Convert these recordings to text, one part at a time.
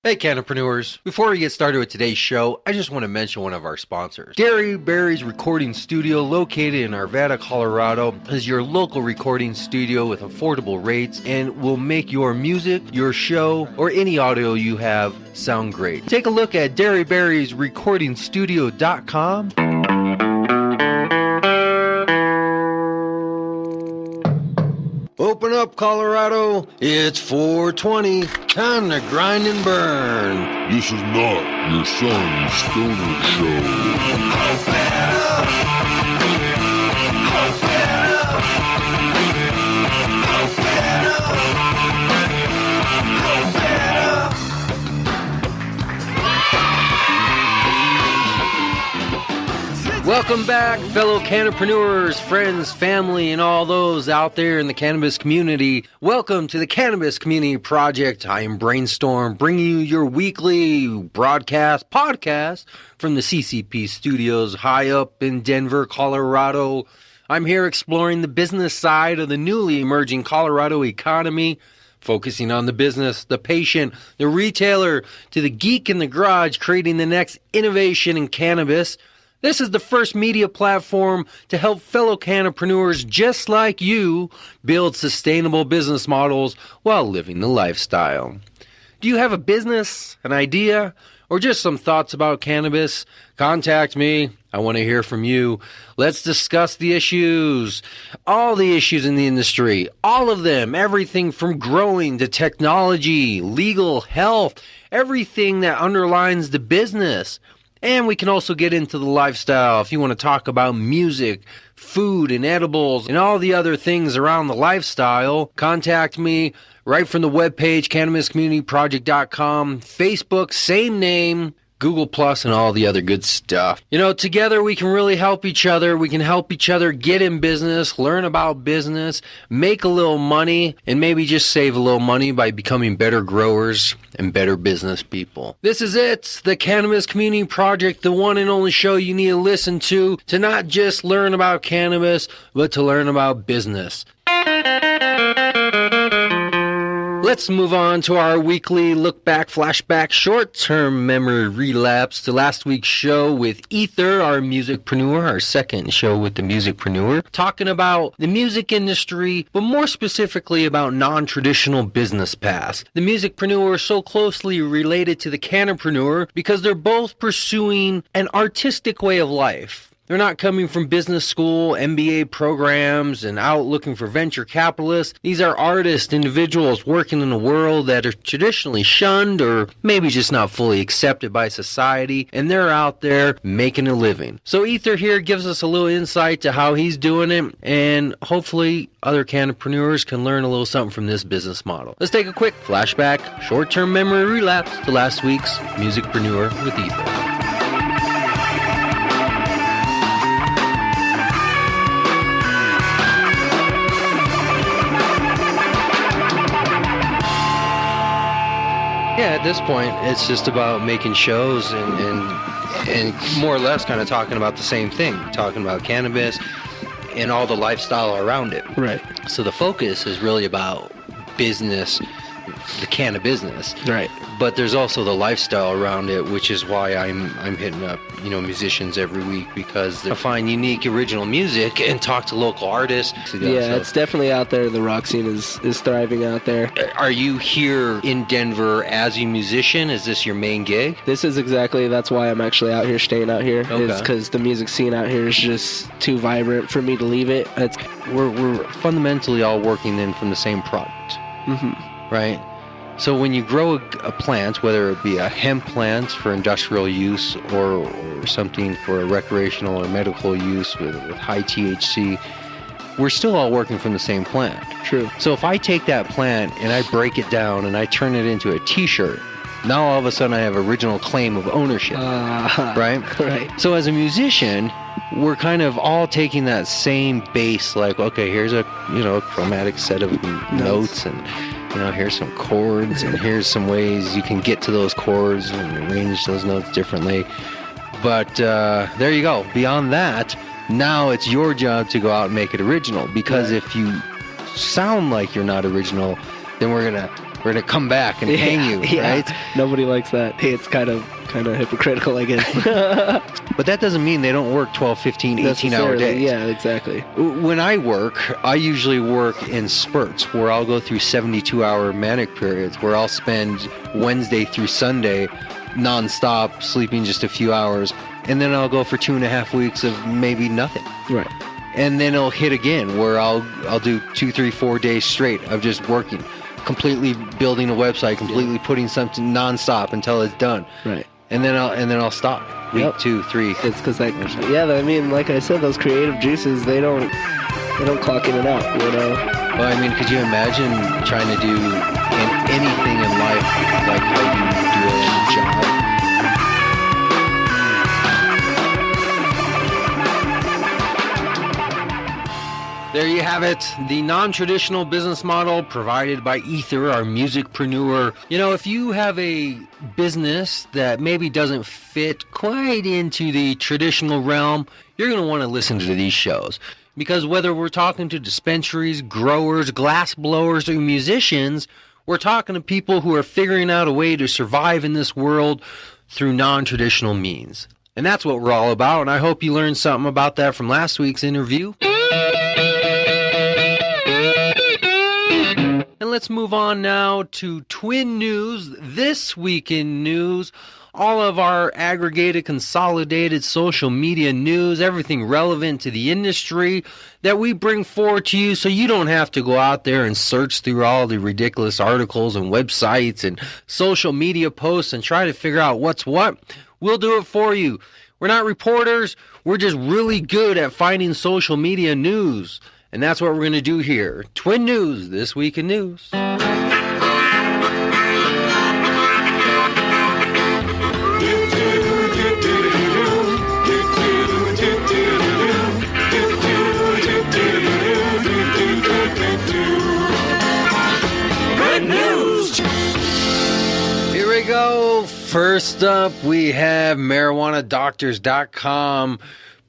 Hey, Cannapreneurs. Before we get started with today's show, I just want to mention one of our sponsors. Gary Barry's Recording Studio, located in Arvada, Colorado, is your local recording studio with affordable rates and will make your music, your show, or any audio you have sound great. Take a look at DarryBarry'sRecordingStudio.com. Open up, Colorado. It's 420. Time to grind and burn. This is not your son's stoner show. Welcome back, fellow Cannapreneurs, friends, family, and all those out there in the cannabis community. Welcome to the Cannabis Community Project. I am Brainstorm, bringing you your weekly podcast from the CCP studios high up in Denver, Colorado. I'm here exploring the business side of the newly emerging Colorado economy, focusing on the business, the patient, the retailer, to the geek in the garage, creating the next innovation in cannabis. This is the first media platform to help fellow Cannapreneurs just like you build sustainable business models while living the lifestyle. Do you have a business, an idea, or just some thoughts about cannabis? Contact me. I want to hear from you. Let's discuss the issues, all the issues in the industry, all of them, everything from growing to technology, legal, health, everything that underlines the business. And we can also get into the lifestyle if you want to talk about music, food, and edibles, and all the other things around the lifestyle. Contact me right from the webpage, CannabisCommunityProject.com, Facebook, same name, Google Plus, and all the other good stuff. You know, together we can really help each other. We can help each other get in business, learn about business, make a little money, and maybe just save a little money by becoming better growers and better business people. This is it, the Cannabis Community Project, the one and only show you need to listen to not just learn about cannabis, but to learn about business. Let's move on to our weekly look back, flashback, short-term memory relapse to last week's show with Ether, our musicpreneur, our second show with the musicpreneur, talking about the music industry, but more specifically about non-traditional business paths. The musicpreneur is so closely related to the cannapreneur because they're both pursuing an artistic way of life. They're not coming from business school, MBA programs, and out looking for venture capitalists. These are artists, individuals working in a world that are traditionally shunned or maybe just not fully accepted by society, and they're out there making a living. So Ether here gives us a little insight to how he's doing it, and hopefully other cannapreneurs can learn a little something from this business model. Let's take a quick flashback, short-term memory relapse to last week's musicpreneur with Ether. Yeah, at this point, it's just about making shows and more or less kind of talking about the same thing, talking about cannabis and all the lifestyle around it. Right. So the focus is really about business, the cannabis business. Right. But there's also the lifestyle around it, which is why I'm hitting up, musicians every week, because they find unique original music and talk to local artists. Yeah, it's definitely out there. The rock scene is thriving out there. Are you here in Denver as a musician? Is this your main gig? This is that's why I'm actually out here, staying out here. Okay. Is because the music scene out here is just too vibrant for me to leave it. We're fundamentally all working then from the same product. Mm-hmm. Right? So when you grow a plant, whether it be a hemp plant for industrial use or something for a recreational or medical use with high THC, we're still all working from the same plant. True. So if I take that plant and I break it down and I turn it into a t-shirt, now all of a sudden I have original claim of ownership, right? Right. So as a musician, we're kind of all taking that same base, like, okay, here's a chromatic set of notes, and here's some chords, and here's some ways you can get to those chords and arrange those notes differently. But there you go. Beyond that, now it's your job to go out and make it original, because if you sound like you're not original, then we're going to we're going to come back and hang you, right? Nobody likes that. Hey, it's kind of hypocritical, I guess. But that doesn't mean they don't work 12, 15, 18-hour days. Yeah, exactly. When I work, I usually work in spurts where I'll go through 72-hour manic periods where I'll spend Wednesday through Sunday nonstop, sleeping just a few hours, and then I'll go for 2.5 weeks of maybe nothing. Right. And then it'll hit again where I'll do 2, 3, 4 days straight of just working, completely building a website, completely putting something nonstop until it's done. Right. And then I'll stop. Week 2, 3. It's because like I said, those creative juices, they don't clock in and out, you know. Well, I mean, could you imagine trying to do anything in life like how you do a job? There you have it, the non-traditional business model provided by Ether, our musicpreneur. You know, if you have a business that maybe doesn't fit quite into the traditional realm, you're going to want to listen to these shows. Because whether we're talking to dispensaries, growers, glass blowers, or musicians, we're talking to people who are figuring out a way to survive in this world through non-traditional means. And that's what we're all about, and I hope you learned something about that from last week's interview. And let's move on now to Twin News. This week in news, all of our aggregated, consolidated social media news, everything relevant to the industry that we bring forward to you so you don't have to go out there and search through all the ridiculous articles and websites and social media posts and try to figure out what's what. We'll do it for you. We're not reporters. We're just really good at finding social media news. And that's what we're going to do here. Twin News, This Week in News. Good news! Here we go. First up, we have marijuanadoctors.com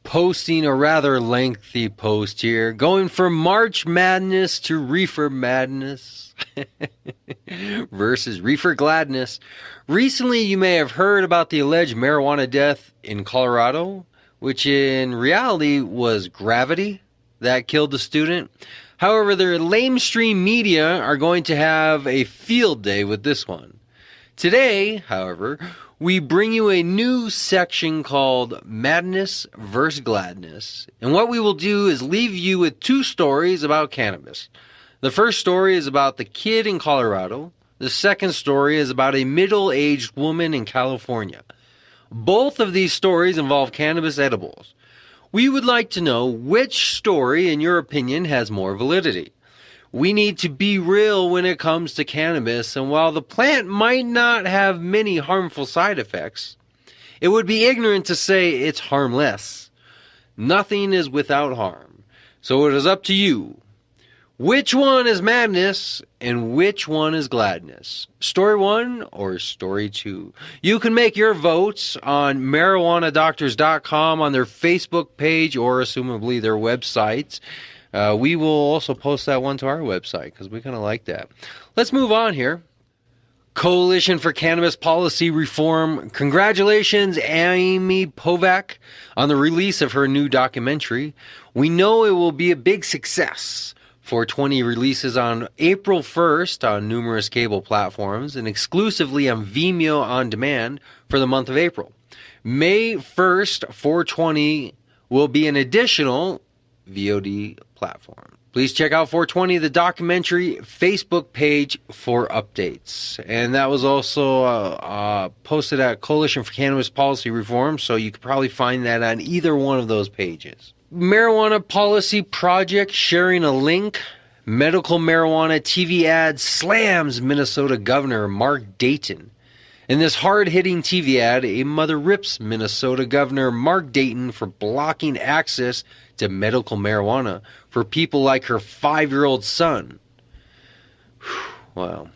posting a rather lengthy post here, going from March Madness to Reefer Madness versus Reefer Gladness. Recently, you may have heard about the alleged marijuana death in Colorado, which in reality was gravity that killed the student. However, the lamestream media are going to have a field day with this one. Today, however, we bring you a new section called Madness vs. Gladness. And what we will do is leave you with 2 stories about cannabis. The first story is about the kid in Colorado. The second story is about a middle-aged woman in California. Both of these stories involve cannabis edibles. We would like to know which story, in your opinion, has more validity. We need to be real when it comes to cannabis, and while the plant might not have many harmful side effects, it would be ignorant to say it's harmless. Nothing is without harm. So it is up to you. Which one is madness and which one is gladness? Story 1 or story 2? You can make your votes on marijuanadoctors.com on their Facebook page or assumably their websites. We will also post that one to our website because we kind of like that. Let's move on here. Coalition for Cannabis Policy Reform. Congratulations, Amy Povak, on the release of her new documentary. We know it will be a big success. 420 releases on April 1st on numerous cable platforms and exclusively on Vimeo On Demand for the month of April. May 1st, 420 will be an additional VOD platform. Please check out 420, the documentary Facebook page for updates. And that was also posted at Coalition for Cannabis Policy Reform, so you could probably find that on either one of those pages. Marijuana Policy Project sharing a link. Medical marijuana TV ad slams Minnesota Governor Mark Dayton. In this hard-hitting TV ad, a mother rips Minnesota Governor Mark Dayton for blocking access to medical marijuana for people like her 5-year-old son. Wow.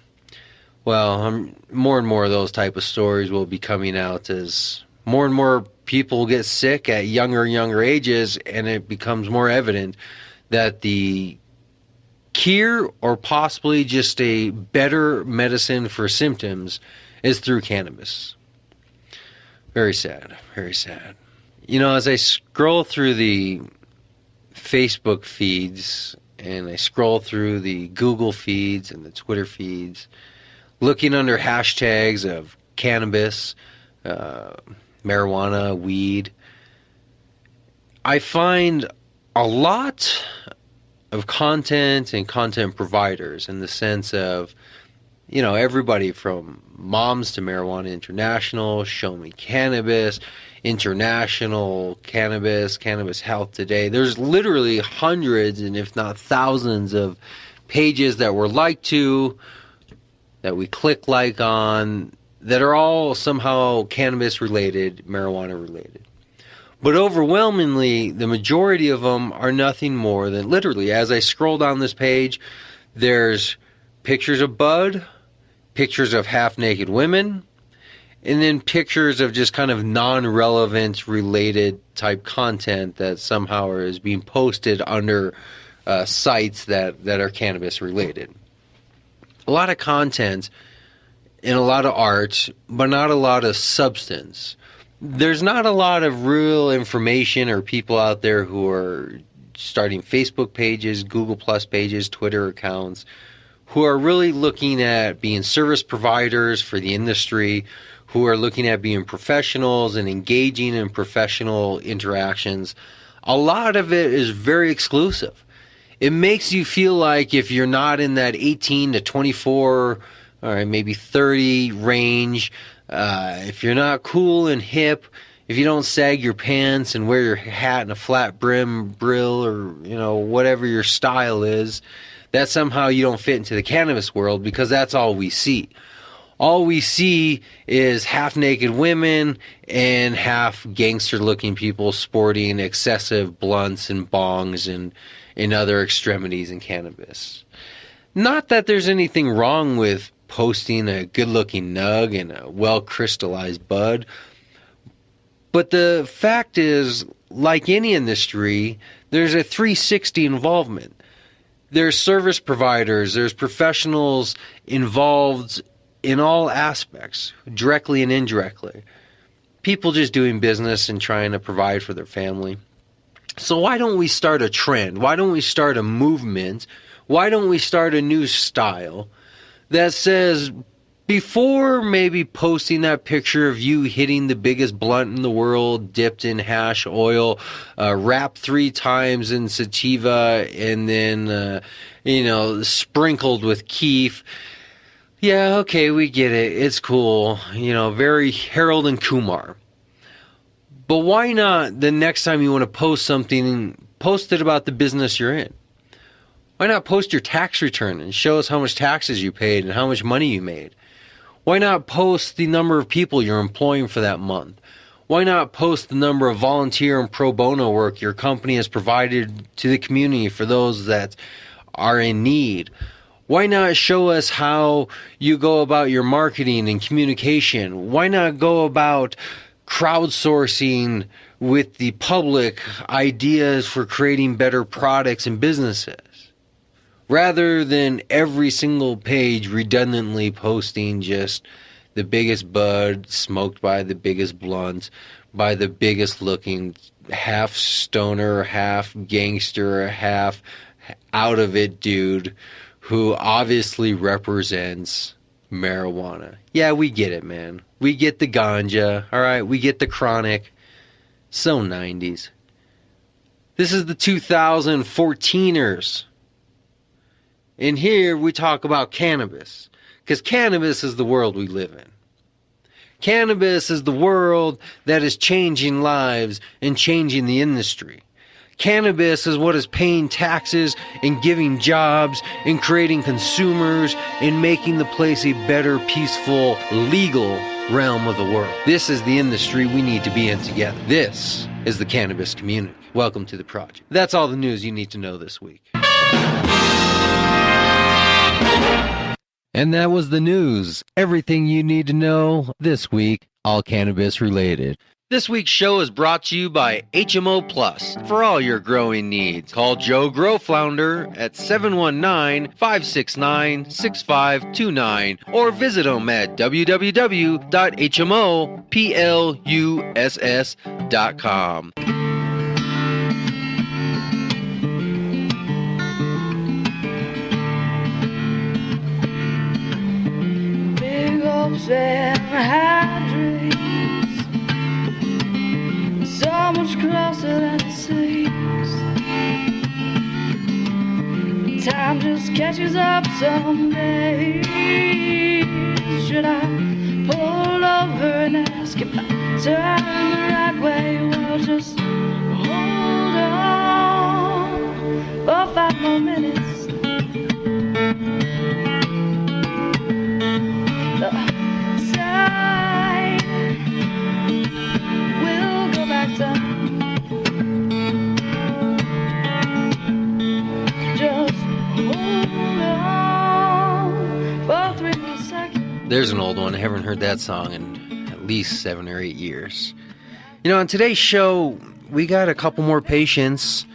Well, more and more of those type of stories will be coming out as more and more people get sick at younger and younger ages, and it becomes more evident that the cure or possibly just a better medicine for symptoms is through cannabis. Very sad, very sad. You know, as I scroll through the Facebook feeds and I scroll through the Google feeds and the Twitter feeds, looking under hashtags of cannabis, marijuana, weed, I find a lot of content and content providers in the sense of, you know, everybody from Moms to Marijuana International, Show Me Cannabis, International Cannabis, Cannabis Health Today. There's literally hundreds and if not thousands of pages that we're liked to, that we click like on, that are all somehow cannabis related, marijuana related. But overwhelmingly, the majority of them are nothing more than, literally, as I scroll down this page, there's pictures of bud, pictures of half-naked women, and then pictures of just kind of non-relevant related type content that somehow is being posted under sites that are cannabis related. A lot of content and a lot of art, but not a lot of substance. There's not a lot of real information or people out there who are starting Facebook pages, Google Plus pages, Twitter accounts, who are really looking at being service providers for the industry, who are looking at being professionals and engaging in professional interactions. A lot of it is very exclusive. It makes you feel like if you're not in that 18 to 24, all right, maybe 30 range, if you're not cool and hip, if you don't sag your pants and wear your hat and a flat brim brill or, you know, whatever your style is, that somehow you don't fit into the cannabis world because that's all we see. All we see is half-naked women and half-gangster-looking people sporting excessive blunts and bongs and other extremities in cannabis. Not that there's anything wrong with posting a good-looking nug and a well-crystallized bud, but the fact is, like any industry, there's a 360 involvement. There's service providers, there's professionals involved in all aspects, directly and indirectly. People just doing business and trying to provide for their family. So why don't we start a trend? Why don't we start a movement? Why don't we start a new style that says, before maybe posting that picture of you hitting the biggest blunt in the world, dipped in hash oil, wrapped 3 times in sativa, and then, sprinkled with keef, yeah, okay, we get it. It's cool. You know, very Harold and Kumar. But why not the next time you want to post something, post it about the business you're in? Why not post your tax return and show us how much taxes you paid and how much money you made? Why not post the number of people you're employing for that month? Why not post the number of volunteer and pro bono work your company has provided to the community for those that are in need? Why not show us how you go about your marketing and communication? Why not go about crowdsourcing with the public ideas for creating better products and businesses? Rather than every single page redundantly posting just the biggest bud smoked by the biggest blunt, by the biggest looking half stoner, half gangster, half out of it dude who obviously represents marijuana. Yeah, we get it, man. We get the ganja, all right? We get the chronic. So 90s. This is the 2014ers. And here we talk about cannabis, because cannabis is the world we live in. Cannabis is the world that is changing lives and changing the industry. Cannabis is what is paying taxes and giving jobs and creating consumers and making the place a better, peaceful, legal realm of the world. This is the industry we need to be in together. This is the cannabis community. Welcome to the project. That's all the news you need to know this week. And that was the news. Everything you need to know this week, all cannabis related. This week's show is brought to you by HMO Plus for all your growing needs. Call Joe Grow Flounder at 719-569-6529 or visit him at www.hmopluss.com. Big hopes and high dreams, so much closer than it seems. Time just catches up someday. Should I pull over and ask if I turn the right way? Well, just hold on for 5 more minutes. The side will go back down. Just hold on for 3 more seconds. There's an old one. I haven't heard that song in at least 7 or 8 years. You know, on today's show, we got a couple more patients.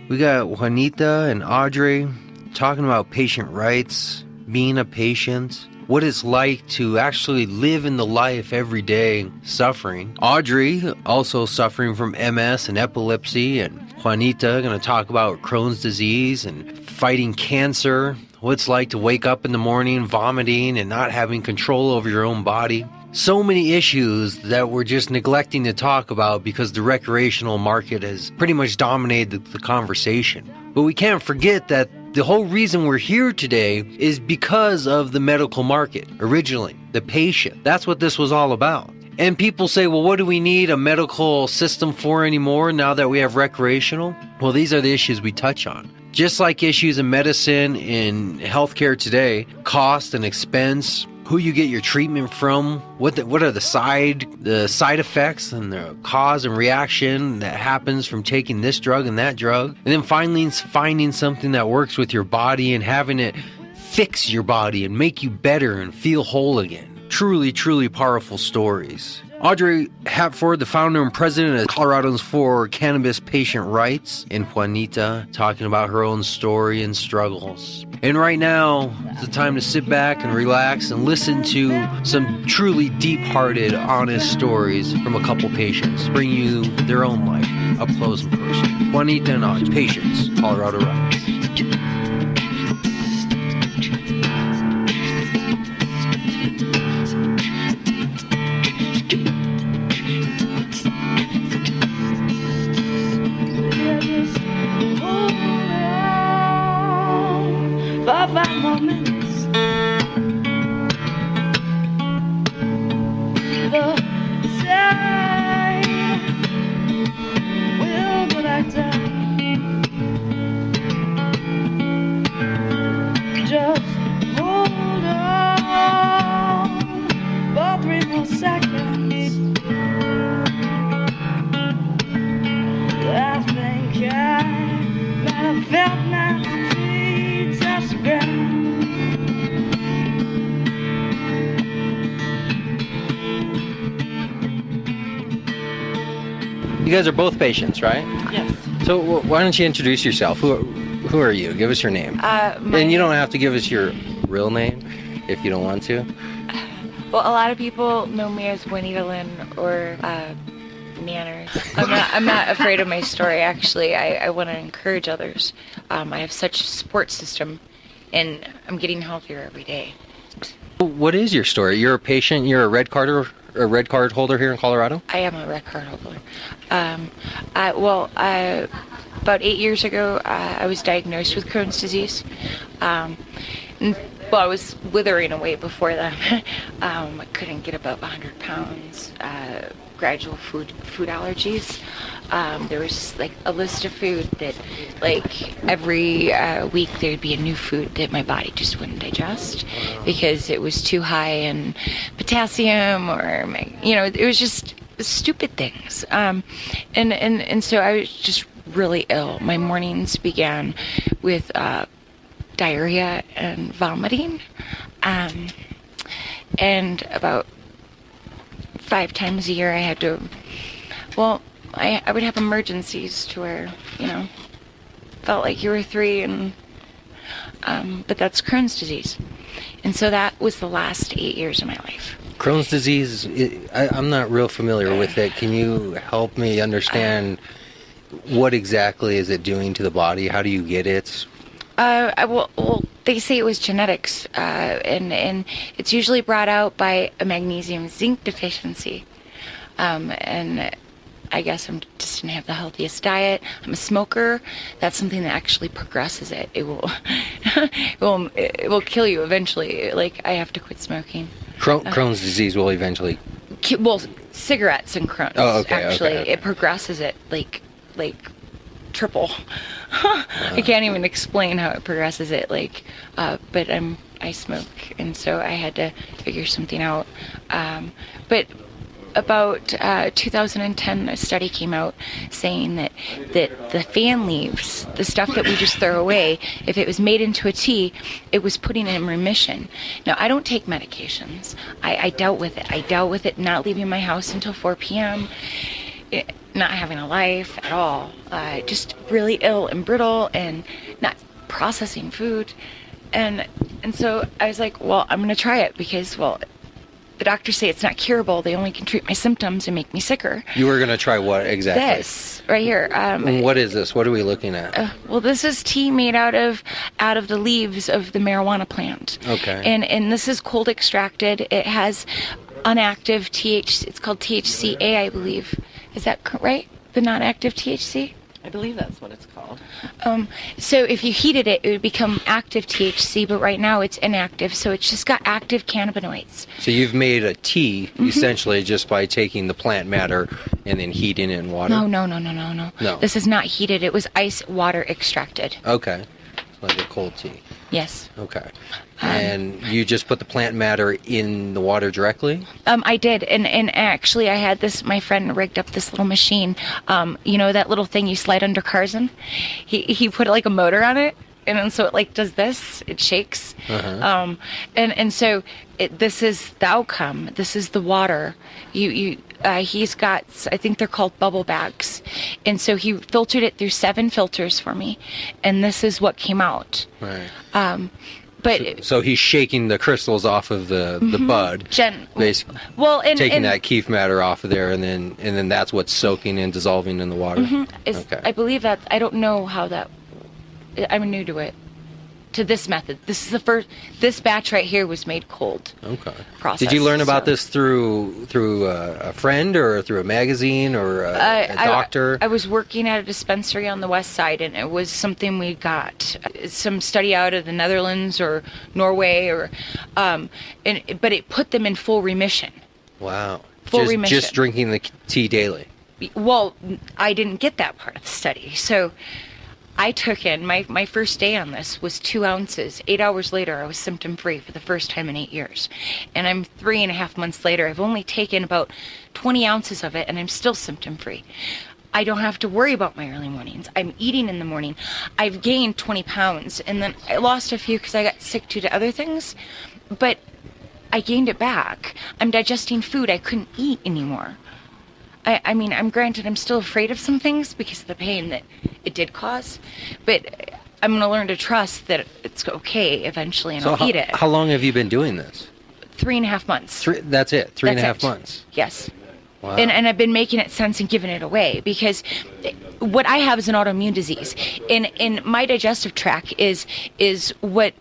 We got Juanita and Aubrey talking about patient rights, being a patient, what it's like to actually live in the life every day suffering. Aubrey also suffering from MS and epilepsy, and Juanita going to talk about Crohn's disease and fighting cancer, what it's like to wake up in the morning vomiting and not having control over your own body. So many issues that we're just neglecting to talk about because the recreational market has pretty much dominated the conversation. But we can't forget that the whole reason we're here today is because of the medical market, originally, the patient. That's what this was all about. And people say, well, what do we need a medical system for anymore now that we have recreational? Well, these are the issues we touch on. Just like issues in medicine, in healthcare today, cost and expense, who you get your treatment from, what are the side effects and the cause and reaction that happens from taking this drug and that drug, and then finally finding something that works with your body and having it fix your body and make you better and feel whole again. Truly, truly powerful stories. Aubrey Hatfield, the founder and president of Coloradans for Cannabis Patient Rights, and Juanita talking about her own story and struggles. And right now, it's the time to sit back and relax and listen to some truly deep-hearted, honest stories from a couple patients, bring you their own life up close and personal. Juanita and Aubrey, patients, Colorado Rights. For 5 more minutes. The tide will go back down. Just hold on for 3 more seconds. I think I might have felt my feet touch the ground. You guys are both patients, right? Yes. So why don't you introduce yourself? Who are you? Give us your name. And you don't have to give us your real name if you don't want to. Well, a lot of people know me as Juanita Lynn or Manners. I'm not afraid of my story, actually. I want to encourage others. I have such a support system, and I'm getting healthier every day. What is your story? You're a patient. You're a red card holder here in Colorado. I am a red card holder. About 8 years ago, I was diagnosed with Crohn's disease. I was withering away before that. I couldn't get above 100 pounds. Gradual food allergies. There was like a list of food that, like, every week there'd be a new food that my body just wouldn't digest because it was too high in potassium, or it was just stupid things. And so I was just really ill. My mornings began with diarrhea and vomiting, and about 5 times a year I had to Well, I would have emergencies to where, felt like you were 3, and but that's Crohn's disease. And so that was the last 8 years of my life. Crohn's disease, I'm not real familiar with it. Can you help me understand what exactly is it doing to the body? How do you get it? Well, they say it was genetics, and it's usually brought out by a magnesium zinc deficiency. And I guess I just didn't have the healthiest diet. I'm a smoker. That's something that actually progresses it. It will, it will kill you eventually. Like, I have to quit smoking. Crohn's disease will eventually. Well, cigarettes and Crohn's. Oh, okay. Actually, okay. It progresses it like triple. I can't even explain how it progresses it. But I smoke, and so I had to figure something out. But about 2010, a study came out saying that the fan leaves, the stuff that we just throw away, if it was made into a tea, it was putting it in remission. Now, I don't take medications. I dealt with it. I dealt with it not leaving my house until 4 p.m., not having a life at all, just really ill and brittle and not processing food. And so I was like, well, I'm going to try it because, well, the doctors say it's not curable. They only can treat my symptoms and make me sicker. You were going to try what exactly? This right here. What is this? What are we looking at? Well, this is tea made out of the leaves of the marijuana plant. Okay. And this is cold extracted. It has unactive THC. It's called THCA, I believe. Is that right? The non-active THC? I believe that's what it's called. So if you heated it, it would become active THC, but right now it's inactive, so it's just got active cannabinoids. So you've made a tea, essentially, just by taking the plant matter and then heating it in water? No. This is not heated. It was ice water extracted. Okay. Like a cold tea. Yes. Okay. And you just put the plant matter in the water directly? I did, and actually I had this, my friend rigged up this little machine, that little thing you slide under cars in? He put like a motor on it, and then so it like does this, it shakes. And so this is the outcome, this is the water. He's got, I think they're called bubble bags, and so he filtered it through 7 filters for me, and this is what came out. Right. But so he's shaking the crystals off of the bud, basically. Well, and taking that keef matter off of there, and then that's what's soaking and dissolving in the water. Okay. I believe that. I don't know how that. I'm new to it. To this method. This is the first. This batch right here was made cold. Okay. Process. Did you learn about this through a friend or through a magazine or a doctor? I was working at a dispensary on the west side, and it was something we got. Some study out of the Netherlands or Norway, but it put them in full remission. Wow. Full remission. Just drinking the tea daily. Well, I didn't get that part of the study, so. I took in, my first day on this was 2 ounces. 8 hours later, I was symptom-free for the first time in 8 years. And I'm 3.5 months later. I've only taken about 20 ounces of it, and I'm still symptom-free. I don't have to worry about my early mornings. I'm eating in the morning. I've gained 20 pounds, and then I lost a few because I got sick due to other things. But I gained it back. I'm digesting food I couldn't eat anymore. I mean, I'm still afraid of some things because of the pain that it did cause, but I'm going to learn to trust that it's okay eventually, and I'll eat it. How long have you been doing this? 3.5 months. That's it? 3.5 months? Yes. Wow. And I've been making it since and giving it away because what I have is an autoimmune disease. And my digestive tract is what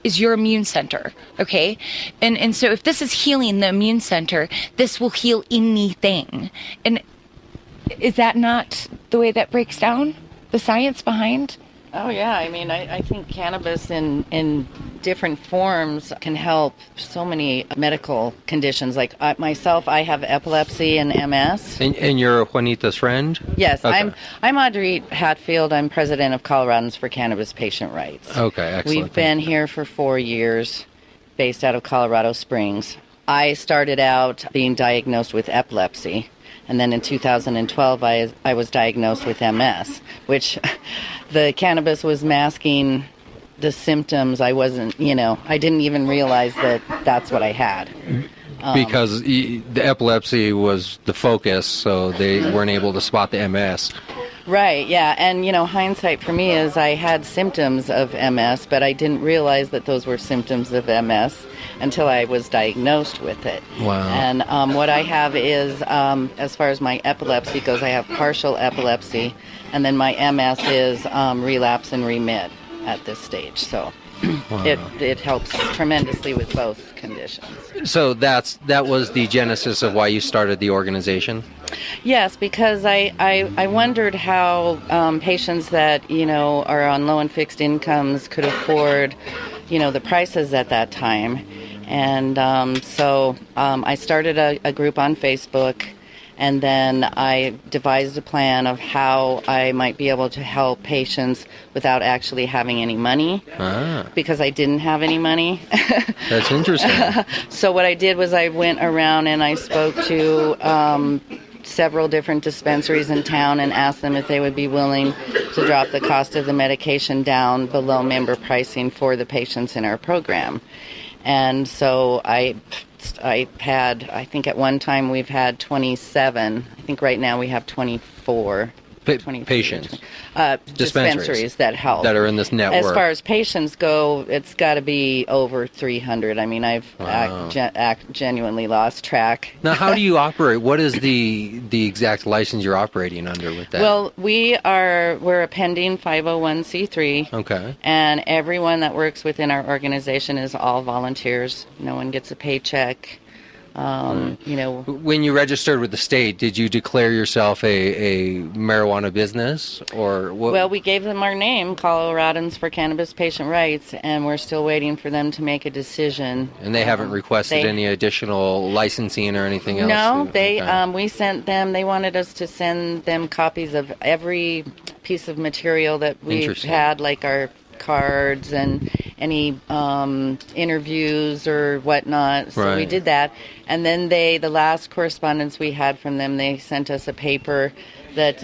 is your immune center, okay? And so if this is healing the immune center, this will heal anything. And is that not the way that breaks down? The science behind? Oh, yeah. I mean, I think cannabis in different forms can help so many medical conditions. Like myself, I have epilepsy and MS. And you're Juanita's friend? Yes. Okay. I'm Aubrey Hatfield. I'm president of Coloradans for Cannabis Patient Rights. Okay, excellent. We've been here for 4 years, based out of Colorado Springs. I started out being diagnosed with epilepsy. And then in 2012, I was diagnosed with MS, which the cannabis was masking the symptoms. I wasn't, I didn't even realize that that's what I had. Because the epilepsy was the focus, so they weren't able to spot the MS. Right, yeah. And, hindsight for me is I had symptoms of MS, but I didn't realize that those were symptoms of MS until I was diagnosed with it. Wow. And what I have is, as far as my epilepsy goes, I have partial epilepsy, and then my MS is relapse and remit at this stage. So Wow. it helps tremendously with both conditions. So that was the genesis of why you started the organization? Yes, because I wondered how patients that, are on low and fixed incomes could afford, the prices at that time. And so I started a group on Facebook, and then I devised a plan of how I might be able to help patients without actually having any money, because I didn't have any money. That's interesting. So what I did was I went around and I spoke to several different dispensaries in town and asked them if they would be willing to drop the cost of the medication down below member pricing for the patients in our program. And so I had, I think at one time we've had 27. I think right now we have 24. Patients. Dispensaries that help. That are in this network. As far as patients go, it's got to be over 300. I mean, I've genuinely lost track. Now, how do you operate? What is the exact license you're operating under with that? Well, we're a pending 501c3. Okay. And everyone that works within our organization is all volunteers. No one gets a paycheck. When you registered with the state, did you declare yourself a marijuana business, or what? Well, we gave them our name, Coloradans for Cannabis Patient Rights, and we're still waiting for them to make a decision. And they haven't requested any additional licensing or anything else? No, we sent them. They wanted us to send them copies of every piece of material that we've had, like our cards and any interviews or whatnot. So we did that. And then the last correspondence we had from them, they sent us a paper that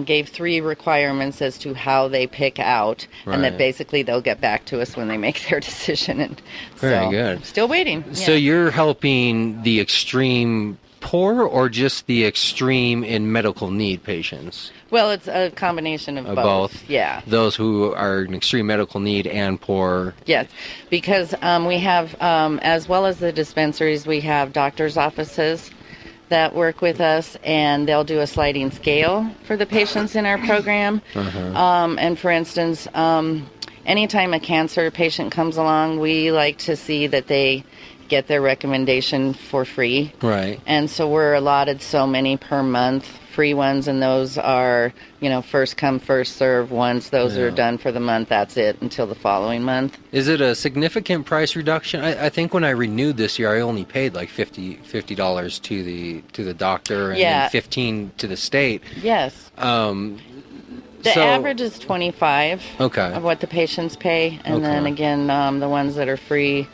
gave 3 requirements as to how they pick out, and that basically they'll get back to us when they make their decision. And Very good. Still waiting. So you're helping the extreme poor, or just the extreme in medical need patients? Well, it's a combination of both. Yeah. Those who are in extreme medical need and poor. Yes, because we have, as well as the dispensaries, we have doctors' offices that work with us, and they'll do a sliding scale for the patients in our program. And for instance, anytime a cancer patient comes along, we like to see that they get their recommendation for free. Right. And so we're allotted so many per month, free ones, and those are, first come, first serve. Once those are done for the month, that's it until the following month. Is it a significant price reduction? I think when I renewed this year, I only paid like $50 to the doctor, and then $15 to the state. Yes. The average is $25 of what the patients pay, and then again, the ones that are free,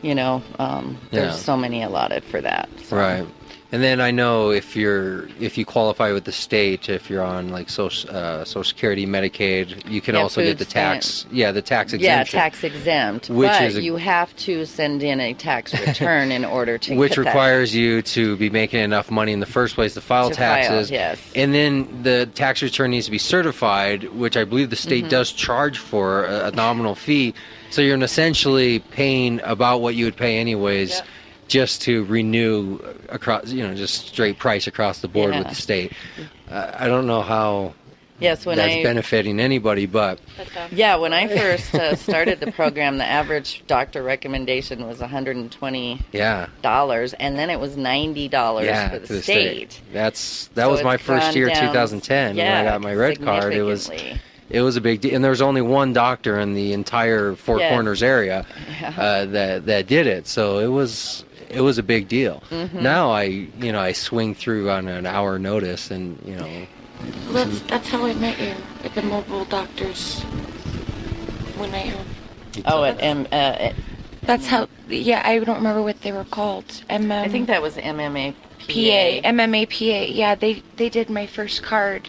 there's so many allotted for that. So. Right. And then I know if you qualify with the state, if you're on like Social Security, Medicaid, you can also get the tax exemption. Yeah, tax exempt. But you have to send in a tax return in order to which get requires you to be making enough money in the first place to file taxes. Yes. And then the tax return needs to be certified, which I believe the state does charge for a nominal fee. So you're essentially paying about what you would pay anyways. Yep. Just to renew across, just straight price across the board with the state. I don't know how that's benefiting anybody, but... when I first started the program, the average doctor recommendation was $120. And then it was $90 for the state. That was my first year, 2010, when I got my red card. It was a big deal, and there was only one doctor in the entire Four Corners area that did it, so it was a big deal. Now I swing through on an hour notice, and that's how I met you at the mobile doctors when I that's how I don't remember what they were called. I think that was MMA PA. Yeah, they did my first card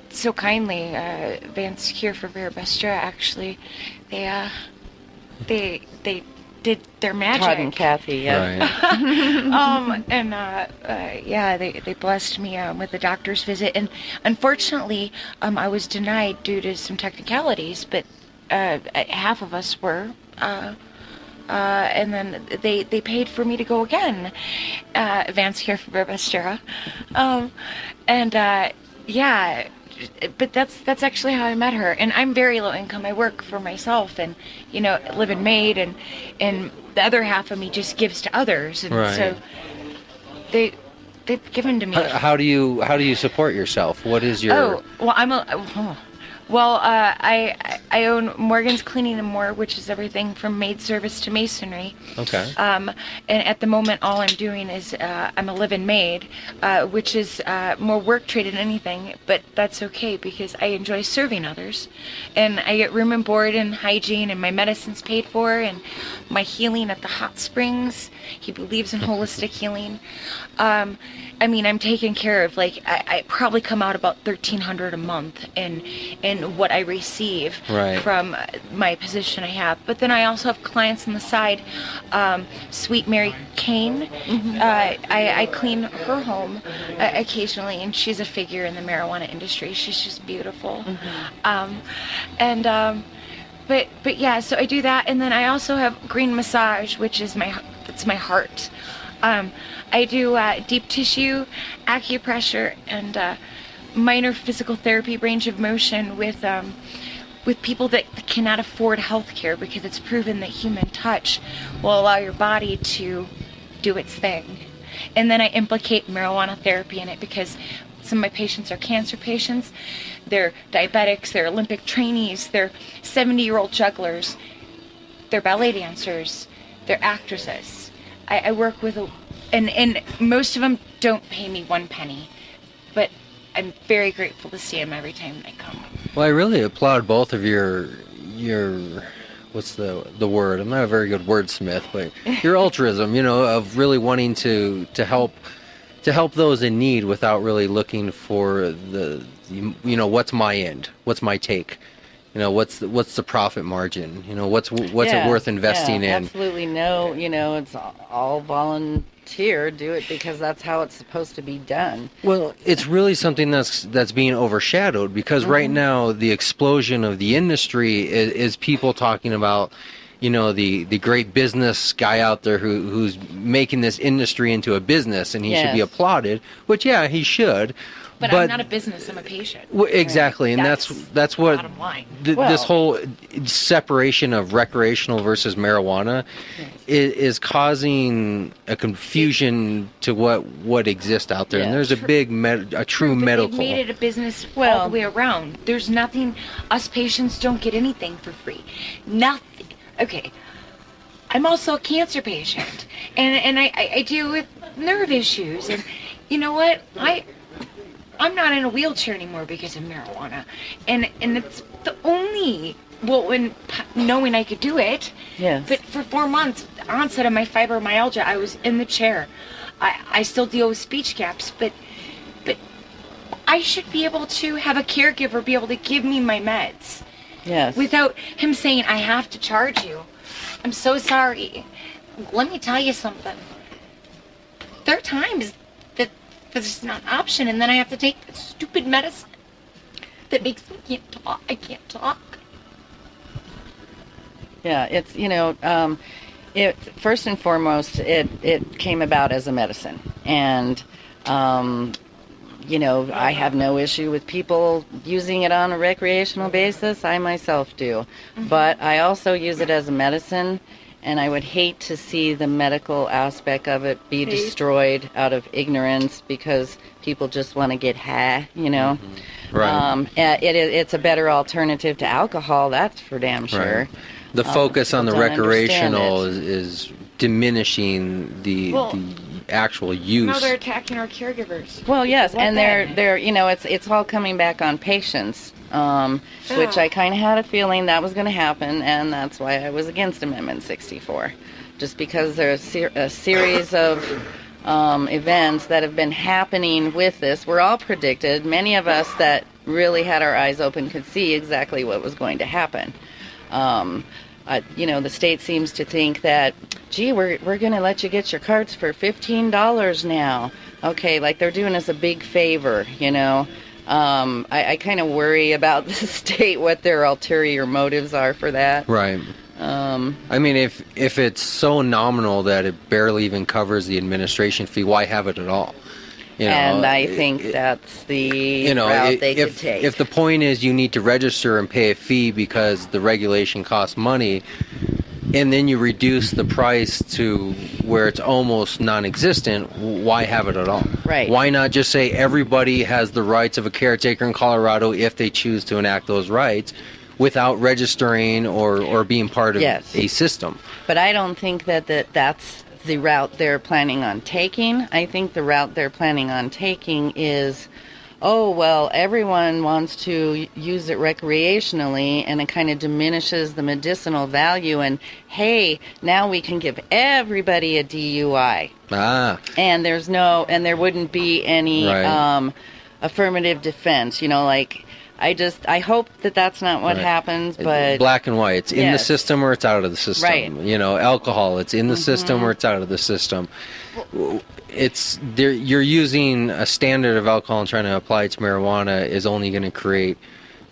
so kindly. Vance here for Vera Bestra, actually, they did their magic. Todd and Kathy, yeah. Right. They blessed me with a doctor's visit, and unfortunately, I was denied due to some technicalities, but half of us were. And then they paid for me to go again. Advance here for Barbastera. But that's actually how I met her. And I'm very low income. I work for myself and, live in maid, and the other half of me just gives to others. And Right. so they've given to me. How do you support yourself? What is your... I own Morgan's Cleaning and More, which is everything from maid service to masonry. Okay. And at the moment, all I'm doing is I'm a live-in maid, which is more work trade than anything, but that's okay because I enjoy serving others. And I get room and board and hygiene, and my medicine's paid for, and my healing at the hot springs. He believes in holistic healing. I'm taken care of. Like, I probably come out about $1,300 a month in what I receive from my position I have. But then I also have clients on the side. Sweet Mary Kane, I clean her home occasionally, and she's a figure in the marijuana industry. She's just beautiful. But yeah, so I do that, and then I also have green massage, which is my heart. I do deep tissue, acupressure, and minor physical therapy, range of motion with people that cannot afford health care, because it's proven that human touch will allow your body to do its thing. And then I implicate marijuana therapy in it, because some of my patients are cancer patients, they're diabetics, they're Olympic trainees, they're 70-year-old jugglers, they're ballet dancers, they're actresses. I work with, and most of them don't pay me one penny, but I'm very grateful to see them every time they come. Well, I really applaud both of your what's the word? I'm not a very good wordsmith, but your altruism, of really wanting to help those in need without really looking for what's my end, what's my take, what's the profit margin, what's it worth investing in. Absolutely no, it's all volunteer. Do it because that's how it's supposed to be done. Well, it's really something that's being overshadowed, because right now the explosion of the industry is people talking about the great business guy out there who's making this industry into a business, and he should be applauded, which he should. But I'm not a business, I'm a patient. Well, exactly, and that's what bottom line. This whole separation of recreational versus marijuana is causing a confusion to what exists out there. And there's a big, true medical. They've made it a business all the way around. There's nothing, us patients don't get anything for free. Nothing. Okay, I'm also a cancer patient, and I deal with nerve issues, and you know what? I'm not in a wheelchair anymore because of marijuana, and it's the only, when knowing I could do it. Yes. But for 4 months, the onset of my fibromyalgia, I was in the chair. I still deal with speech gaps, but I should be able to have a caregiver be able to give me my meds. Yes. Without him saying, I have to charge you. I'm so sorry. Let me tell you something. There are times that this is not an option, and then I have to take the stupid medicine that makes me can't talk. I can't talk. Yeah, it's, it first and foremost, it came about as a medicine. And, I have no issue with people using it on a recreational basis. I myself do. But I also use it as a medicine, and I would hate to see the medical aspect of it be destroyed out of ignorance because people just want to get high, Right. It's a better alternative to alcohol, that's for damn sure. Right. The focus on the People don't recreational understand is diminishing the actual use. No, they're attacking our caregivers. Well, yes, and they're it's all coming back on patients, which I kind of had a feeling that was going to happen, and that's why I was against Amendment 64, just because there's a series of events that have been happening with this. We're all predicted. Many of us that really had our eyes open could see exactly what was going to happen. The state seems to think that, gee, we're going to let you get your carts for $15 now. Okay, like they're doing us a big favor, I kind of worry about the state, what their ulterior motives are for that. Right. I mean, if it's so nominal that it barely even covers the administration fee, why have it at all? And I think that's the route they could take. If the point is you need to register and pay a fee because the regulation costs money, and then you reduce the price to where it's almost non-existent, why have it at all? Right. Why not just say everybody has the rights of a caretaker in Colorado if they choose to enact those rights without registering or being part of a system? But I don't think that's the route they're planning on taking. I think the route they're planning on taking is, everyone wants to use it recreationally, and it kind of diminishes the medicinal value, and hey, now we can give everybody a DUI. And there wouldn't be any affirmative defense, I hope that that's not what happens, but... Black and white. It's in the system or it's out of the system. Right. Alcohol, it's in the system or it's out of the system. You're using a standard of alcohol and trying to apply it to marijuana is only going to create,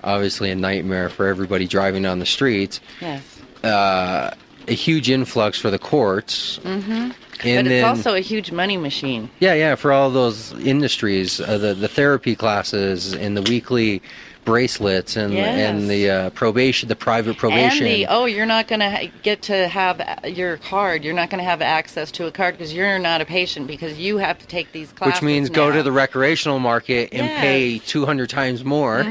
obviously, a nightmare for everybody driving down the streets. Yes. A huge influx for the courts. Mm-hmm. But it's also a huge money machine. Yeah, for all those industries, the therapy classes and the weekly bracelets and the probation, the private probation. And you're not going to get to have your card. You're not going to have access to a card because you're not a patient because you have to take these classes. Which means go to the recreational market and pay 200 times more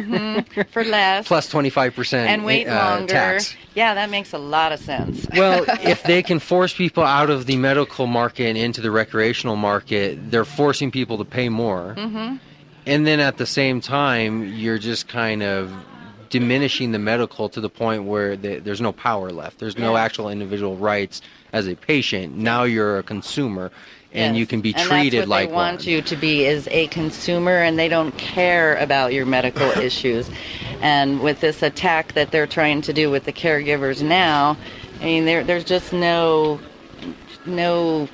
for less, plus 25% and wait longer. Tax. Yeah, that makes a lot of sense. Well, if they can force people out of the medical market and into the recreational market, they're forcing people to pay more. Mm-hmm. And then at the same time, you're just kind of diminishing the medical to the point where there's no power left. There's no actual individual rights as a patient. Now you're a consumer, and you can be treated like one. And that's what they want you to be, is a consumer, and they don't care about your medical issues. And with this attack that they're trying to do with the caregivers now, I mean, there's just no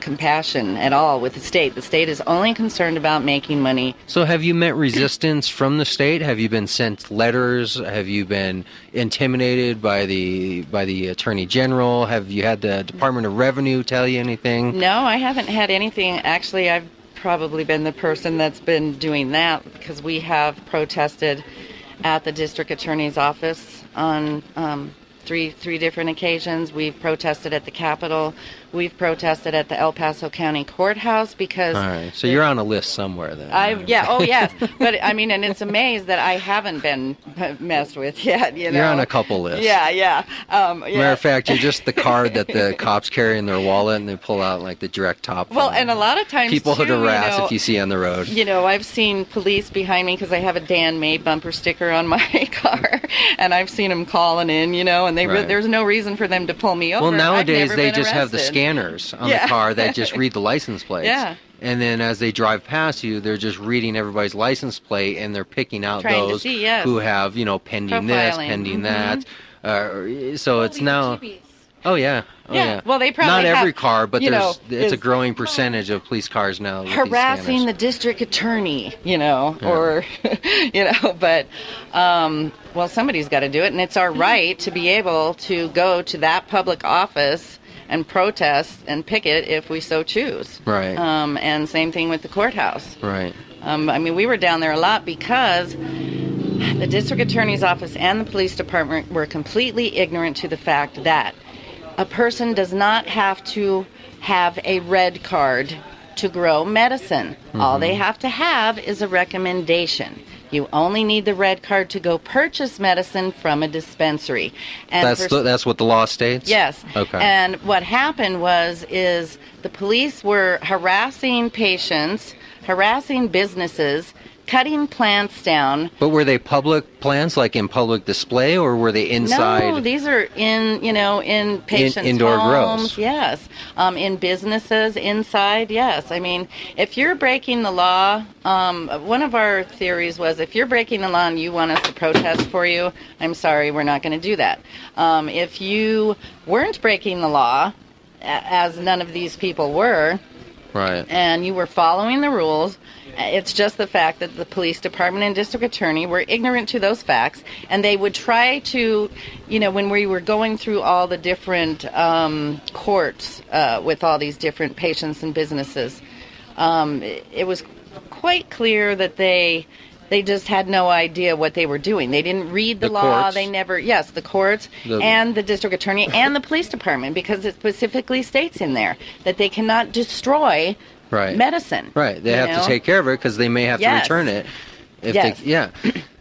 compassion at all with the state. The state is only concerned about making money. So have you met resistance from the state? Have you been sent letters? Have you been intimidated by the Attorney General? Have you had the Department of Revenue tell you anything? No, I haven't had anything. Actually, I've probably been the person that's been doing that because we have protested at the district attorney's office on three different occasions. We've protested at the Capitol. We've protested at the El Paso County Courthouse because... All right, so you're on a list somewhere then. Yes. But, I mean, and it's amazed that I haven't been messed with yet, You're on a couple lists. Yeah. Matter of fact, you're just the card that the cops carry in their wallet and they pull out, like, the direct top. Well, and a lot of times, people who harass if you see on the road. I've seen police behind me because I have a Dan May bumper sticker on my car, and I've seen them calling in, and there's no reason for them to pull me over. Well, nowadays they just arrested. have the scanners on the car that just read the license plates. Yeah. And then as they drive past you, they're just reading everybody's license plate and they're picking out trying those to see, who have, pending this, pending that. So it's now... Oh, yeah. Well, they probably not every have, car, but it's a growing percentage of police cars now. Harassing the district attorney, but somebody's got to do it, and it's our right to be able to go to that public office and protest and picket if we so choose. Right. And same thing with the courthouse. Right. We were down there a lot because the district attorney's office and the police department were completely ignorant to the fact that a person does not have to have a red card to grow medicine. Mm-hmm. All they have to have is a recommendation. You only need the red card to go purchase medicine from a dispensary. And that's what the law states? Yes. Okay. And what happened is the police were harassing patients, harassing businesses, cutting plants down. But were they public plants, like in public display, or were they inside? No, these are in patients' indoor homes. grows. Yes, in businesses inside. Yes, I mean, if you're breaking the law, one of our theories was if you're breaking the law and you want us to protest for you, I'm sorry, we're not going to do that. If you weren't breaking the law, as none of these people were, Right. and you were following the rules. It's just the fact that the police department and district attorney were ignorant to those facts, and they would try to, when we were going through all the different courts with all these different patients and businesses, it was quite clear that they just had no idea what they were doing. They didn't read the law. Courts. They never, the courts and the district attorney and the police department, because it specifically states in there that they cannot destroy medicine. Right. They have to take care of it because they may have to return it.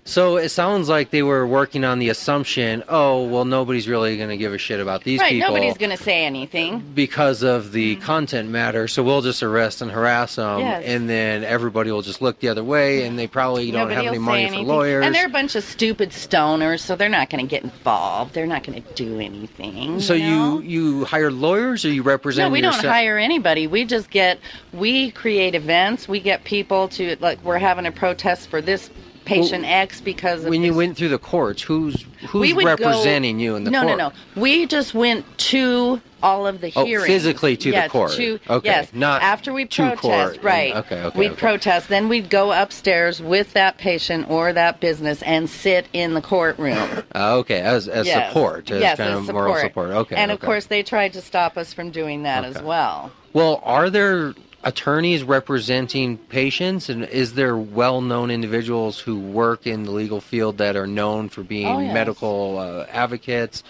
So it sounds like they were working on the assumption, nobody's really going to give a shit about these people. Right, nobody's going to say anything. Because of the content matter, so we'll just arrest and harass them, and then everybody will just look the other way, and they probably don't have any money for lawyers. And they're a bunch of stupid stoners, so they're not going to get involved. They're not going to do anything. So you hire lawyers, or you represent yourself? No, we don't hire anybody. We create events. We get people to, like, we're having a protest for this patient X because of when you went through the courts, who's representing you in the court? No. We just went to all of the hearings. Physically to the court. Yes, not after we to protest, court. right. We'd protest, then we'd go upstairs with that patient or that business and sit in the courtroom. As support, as kind of moral support. Okay. And of course they tried to stop us from doing that as well. Well, are there attorneys representing patients, and is there well-known individuals who work in the legal field that are known for being medical advocates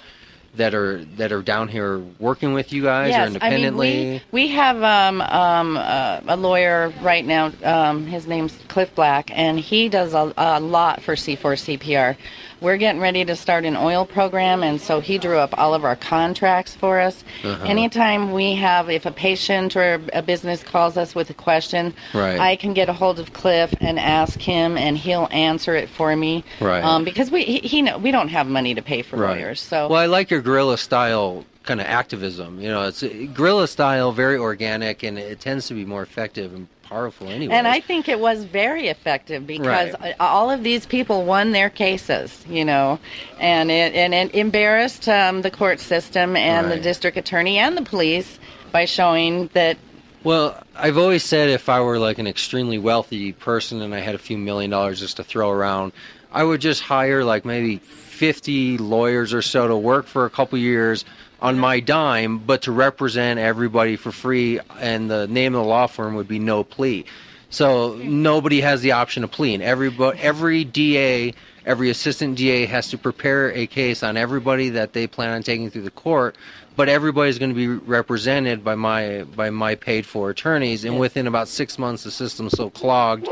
that are down here working with you guys or independently? I mean, we have a lawyer right now. His name's Cliff Black, and he does a lot for C4 CPR. We're getting ready to start an oil program, and so he drew up all of our contracts for us. Anytime if a patient or a business calls us with a question, I can get a hold of Cliff and ask him, and he'll answer it for me. Because we don't have money to pay for lawyers. So, well, I like your guerrilla style kind of activism. It's guerrilla style, very organic, and it tends to be more effective and powerful anyway. And I think it was very effective because all of these people won their cases, and it embarrassed the court system and the district attorney and the police by showing that. Well, I've always said if I were like an extremely wealthy person and I had a few $1 million just to throw around, I would just hire like maybe 50 lawyers or so to work for a couple years on my dime, but to represent everybody for free, and the name of the law firm would be No Plea. So nobody has the option of pleading. Every DA, every assistant DA has to prepare a case on everybody that they plan on taking through the court, but everybody's going to be represented by my paid-for attorneys, and within about 6 months the system's so clogged,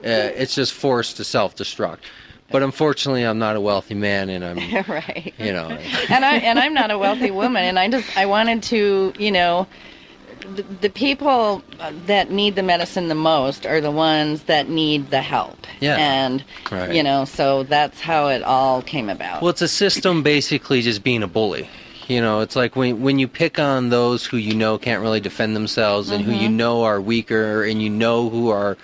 it's just forced to self-destruct. But unfortunately, I'm not a wealthy man, and I'm right. And I'm not a wealthy woman, and I wanted to, the people that need the medicine the most are the ones that need the help. Yeah. And so that's how it all came about. Well, it's a system basically just being a bully. It's like when you pick on those who can't really defend themselves and who are weaker and who are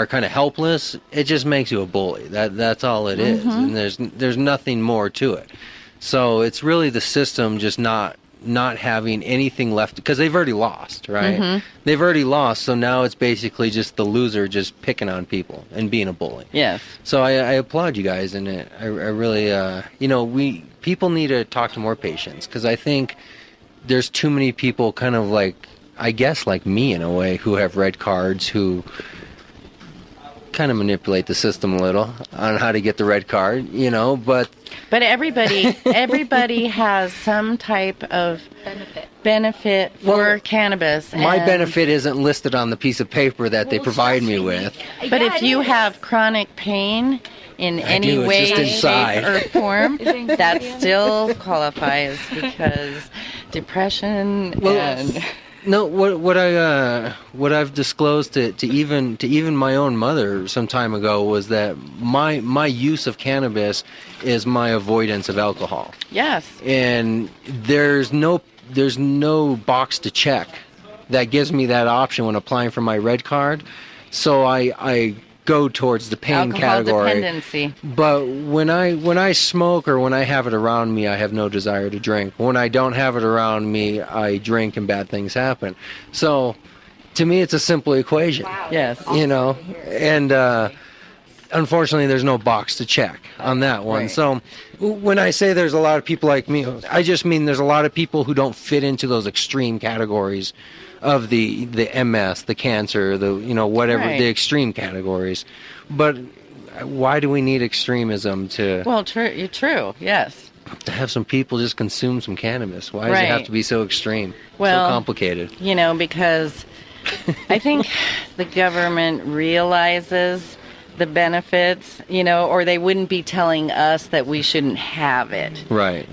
kind of helpless, it just makes you a bully. That's all it is, and there's nothing more to it. So it's really the system just not having anything left because they've already lost, right? They've already lost, so now it's basically just the loser just picking on people and being a bully. Yes. So I applaud you guys, and I really, people need to talk to more patients because I think there's too many people kind of like, I guess like me in a way, who have red cards who kind of manipulate the system a little on how to get the red card, but everybody has some type of benefit for cannabis. My benefit isn't listed on the piece of paper that they provide me with. But if you have chronic pain in any way, shape, or form, that still qualifies because depression and No, what I've disclosed to even my own mother some time ago was that my use of cannabis is my avoidance of alcohol. Yes. And there's no box to check that gives me that option when applying for my red card. So I go towards the pain Alcohol category. dependency. But when I smoke or when I have it around me, I have no desire to drink. When I don't have it around me, I drink and bad things happen. So to me, it's a simple equation. Yes. You know, and unfortunately, there's no box to check on that one. Right. So when I say there's a lot of people like me, I just mean there's a lot of people who don't fit into those extreme categories of the MS, the cancer, the whatever, Right. the extreme categories. But why do we need extremism to Well, you're true. Yes. have some people just consume some cannabis? Why does it have Right. to be so extreme? Well, so complicated. Because I think the government realizes the benefits, or they wouldn't be telling us that we shouldn't have it. Right.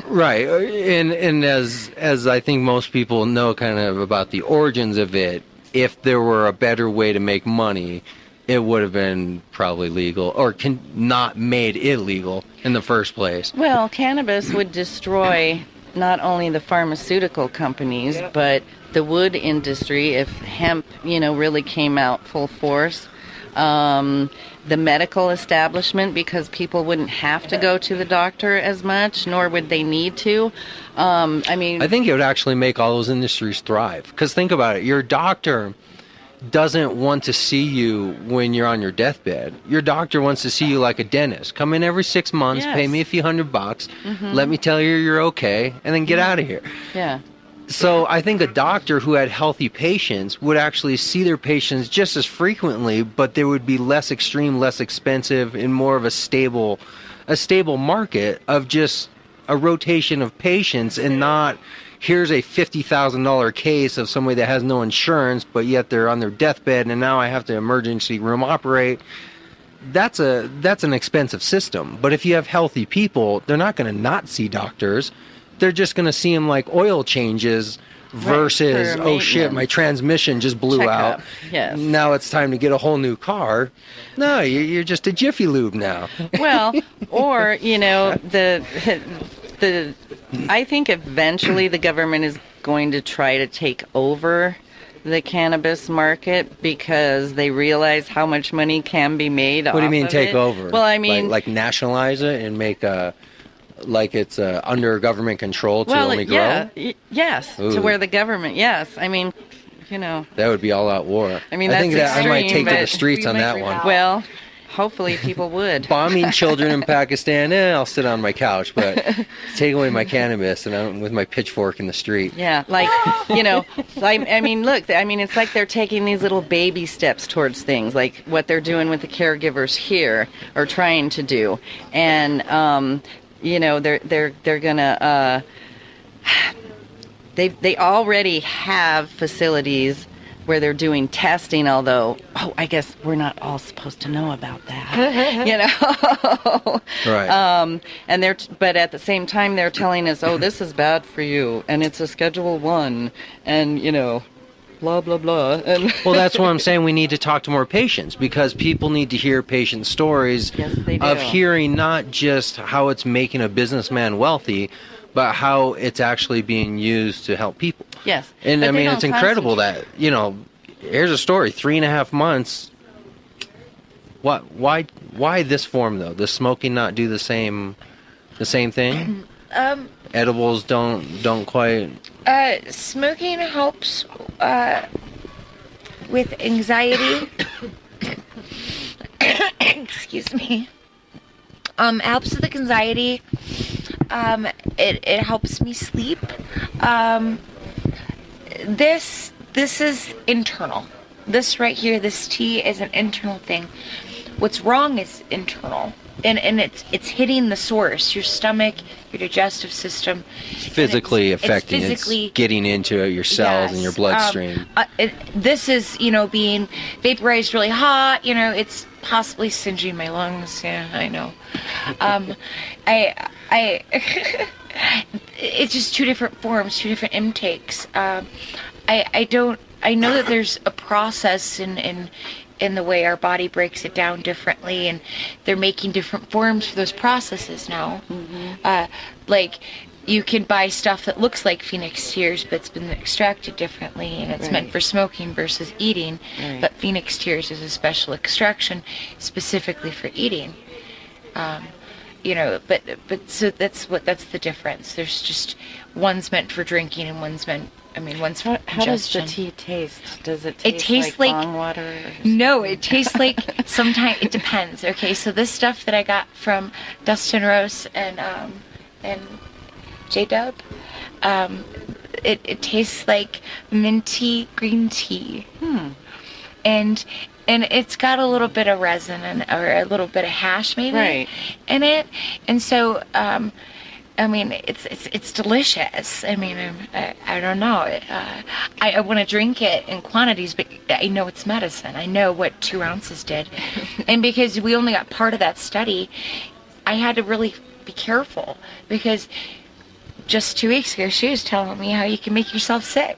Right. And as I think most people know kind of about the origins of it, if there were a better way to make money, it would have been probably legal or not made illegal in the first place. Well, cannabis would destroy not only the pharmaceutical companies, but the wood industry if hemp, really came out full force. The medical establishment, because people wouldn't have to go to the doctor as much, nor would they need to. I think it would actually make all those industries thrive. Because think about it, your doctor doesn't want to see you when you're on your deathbed. Your doctor wants to see you like a dentist. Come in every 6 months, Yes. pay me a few $100, let me tell you you're okay, and then get out of here. Yeah. So I think a doctor who had healthy patients would actually see their patients just as frequently, but there would be less extreme, less expensive, and more of a stable market of just a rotation of patients, and not here's a $50,000 case of somebody that has no insurance, but yet they're on their deathbed, and now I have to emergency room operate. That's an expensive system. But if you have healthy people, they're not going to not see doctors. They're just going to see them like oil changes versus, for oh shit, my maintenance. transmission just blew Checkup, out. yes. Now it's time to get a whole new car. No, you're just a Jiffy Lube now. Well, or, I think eventually the government is going to try to take over the cannabis market because they realize how much money can be made off of it. What do you mean take over? Well, I mean... Like nationalize it and make like it's under government control to only grow? Yeah, yes, Ooh. to where the government, yes. I mean, That would be all out war. I mean, I think that's that I might extreme, take to the but streets on that one. Well, hopefully people would. Bombing children in Pakistan, I'll sit on my couch, but take away my cannabis and I'm with my pitchfork in the street. Yeah, look, it's like they're taking these little baby steps towards things, like what they're doing with the caregivers here, or trying to do. And, they're gonna, they already have facilities where they're doing testing, although, I guess we're not all supposed to know about that, Right. But at the same time, they're telling us, this is bad for you, and it's a Schedule 1, and, blah, blah, blah. And Well, that's why I'm saying we need to talk to more patients, because people need to hear patient stories Yes, they do. of hearing not just how it's making a businessman wealthy, but how it's actually being used to help people. Yes. And But I they mean, don't it's incredible that, here's a story, 3.5 months. Why this form though? Does smoking not do the same thing? Edibles don't quite. Smoking helps with anxiety. Excuse me. Helps with anxiety. It helps me sleep. This is internal. This right here, this tea is an internal thing. What's wrong is internal. And it's hitting the source, your stomach, your digestive system. It's physically affecting. It's physically getting into your cells and your bloodstream. This is, being vaporized really hot. It's possibly singeing my lungs. Yeah, I know. It's just two different forms, two different intakes. I know that there's a process in the way our body breaks it down differently, and they're making different forms for those processes now. Like, you can buy stuff that looks like Phoenix tears, but it's been extracted differently, and it's meant for smoking versus eating. But Phoenix tears is a special extraction specifically for eating. But so that's the difference. There's just one's meant for drinking and one's meant. One's for How does the tea taste? Does it taste like bong water? No, it tastes like, sometimes it depends. Okay, so this stuff that I got from Dustin Rose and J-Dub, it tastes like minty green tea. And it's got a little bit of resin or a little bit of hash maybe in it. And so it's delicious. I don't know. I want to drink it in quantities, but I know it's medicine. I know what 2 ounces did. And because we only got part of that study, I had to really be careful, because just 2 weeks ago, she was telling me how you can make yourself sick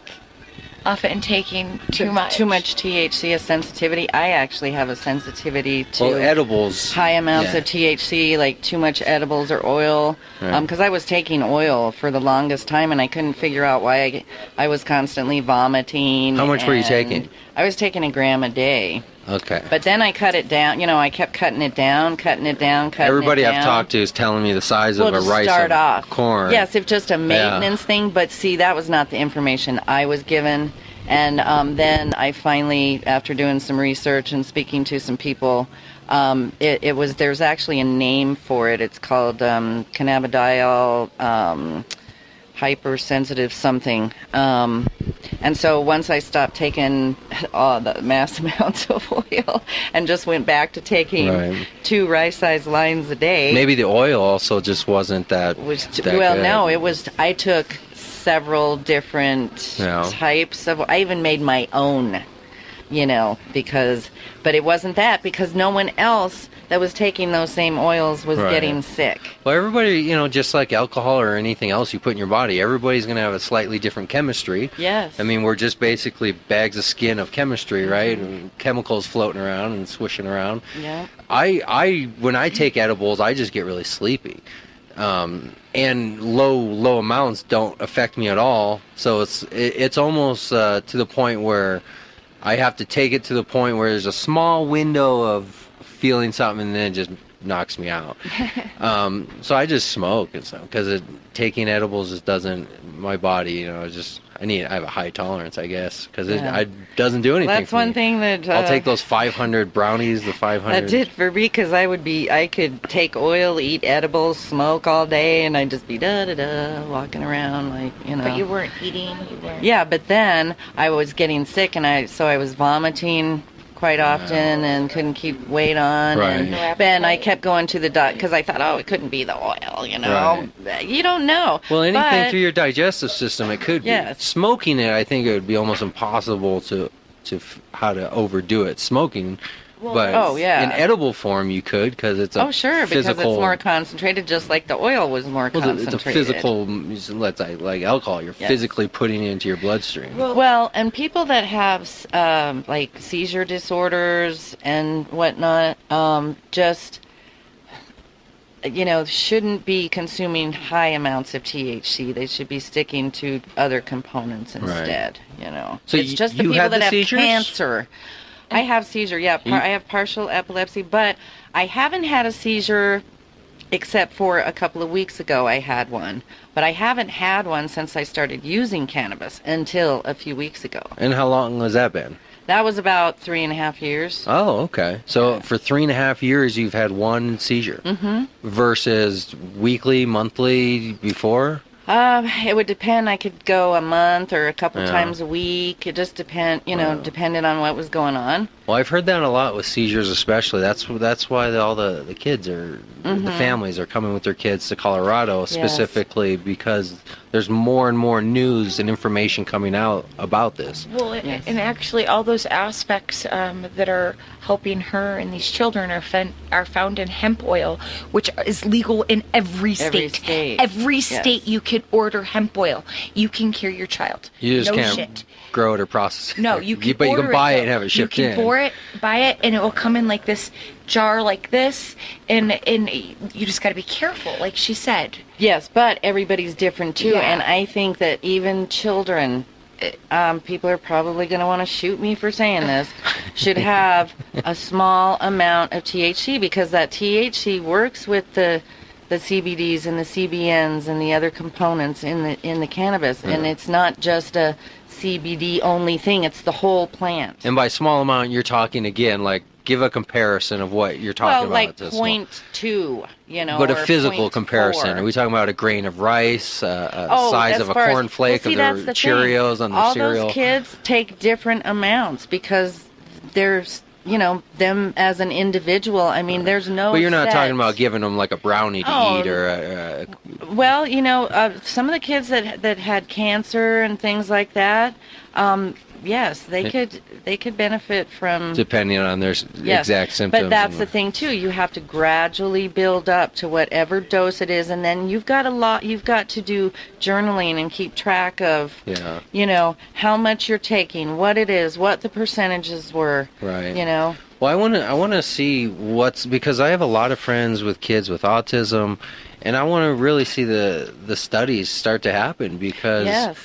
off it and taking too much. Too much THC, a sensitivity. I actually have a sensitivity to edibles. High amounts of THC, like too much edibles or oil. Because I was taking oil for the longest time, and I couldn't figure out why I was constantly vomiting. How much were you taking? I was taking 1 gram a day. Okay. But then I cut it down. I kept cutting it down. Everybody I've talked to is telling me the size of a rice of corn. Yes, it's just a maintenance thing. But see, that was not the information I was given. And then I finally, after doing some research and speaking to some people, there's actually a name for it. It's called cannabidiol hypersensitive something. And so once I stopped taking the mass amounts of oil and just went back to taking 2 rice-sized lines a day. Maybe the oil also just wasn't that good. No, it was. I took several different types of. I even made my own, but it wasn't that, because no one else that was taking those same oils was getting sick. Well, everybody, just like alcohol or anything else you put in your body, everybody's going to have a slightly different chemistry. Yes. We're just basically bags of skin of chemistry, right? And chemicals floating around and swishing around. Yeah. When I take edibles, I just get really sleepy. And low amounts don't affect me at all. So it's almost to the point where I have to take it to the point where there's a small window of feeling something, and then it just knocks me out. So I just smoke, because taking edibles just doesn't, my body, I have a high tolerance, I guess, because it doesn't do anything. Well, that's one thing that I'll take those 500 brownies, the 500. That did for me, because I could take oil, eat edibles, smoke all day, and I'd just be walking around But you weren't eating. Yeah, but then I was getting sick, and so I was vomiting quite often and couldn't keep weight on. And then I kept going to the doctor, because I thought, it couldn't be the oil, You don't know. Well, anything through your digestive system, it could be. Smoking it, I think it would be almost impossible to how to overdo it. Smoking. But in edible form you could, because it's a physical, because it's more concentrated, just like the oil was more concentrated. It's a physical, like alcohol, you're physically putting it into your bloodstream. Well, and people that have like seizure disorders and whatnot, just shouldn't be consuming high amounts of THC. They should be sticking to other components instead. So it's just the people that have cancer. I have seizure, I have partial epilepsy, but I haven't had a seizure except for a couple of weeks ago I had one. But I haven't had one since I started using cannabis until a few weeks ago. And how long has that been? That was about 3.5 years. Oh, okay. So for 3.5 years you've had one seizure versus weekly, monthly before? It would depend. I could go a month or a couple times a week. It just depended on what was going on. Well, I've heard that a lot with seizures, especially. That's why all the kids are, the families are coming with their kids to Colorado, specifically because there's more and more news and information coming out about this. Well, and actually, all those aspects that are helping her and these children are found in hemp oil, which is legal in every state. Every state you can order hemp oil. You can cure your child. You just no can't shit. grow it or process it. No, you can. But you can buy it and have it shipped in. You can buy it, and it will come in like this jar like this, and you just got to be careful, like she said. Yes, but everybody's different too, and I think that even children, people are probably going to want to shoot me for saying this, should have a small amount of THC, because that THC works with the CBDs and the CBNs and the other components in the cannabis, and it's not just a CBD only thing, it's the whole plant. And by small amount, you're talking again, like, give a comparison of what you're talking about. Like 0.2, you know. But a physical comparison. Are we talking about a grain of rice, size of a cornflake, of their Cheerios on their cereal? All those kids take different amounts because there's, you know, them as an individual. I mean, there's no. But you're not talking about giving them like a brownie to eat or. Well, you know, some of the kids that had cancer and things like that. Yes, they could benefit from, depending on their exact symptoms. But that's the thing too. You have to gradually build up to whatever dose it is, and then you've got to do journaling and keep track of, you know, how much you're taking, what it is, what the percentages were. Right. You know. Well, I want to see because I have a lot of friends with kids with autism, and I want to really see the studies start to happen because. Yes.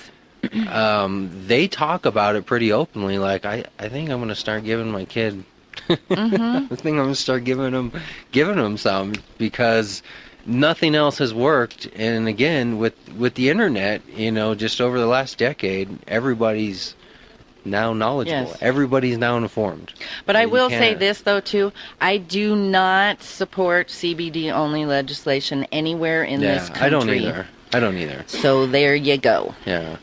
They talk about it pretty openly. Like, I think I'm going to start giving my kid. I think I'm going to start giving them some, because nothing else has worked. And again, with the internet, you know, just over the last decade, everybody's now knowledgeable. Yes. Everybody's now informed. But I will say this though too: I do not support CBD only legislation anywhere in this country. I don't either. So there you go. Yeah.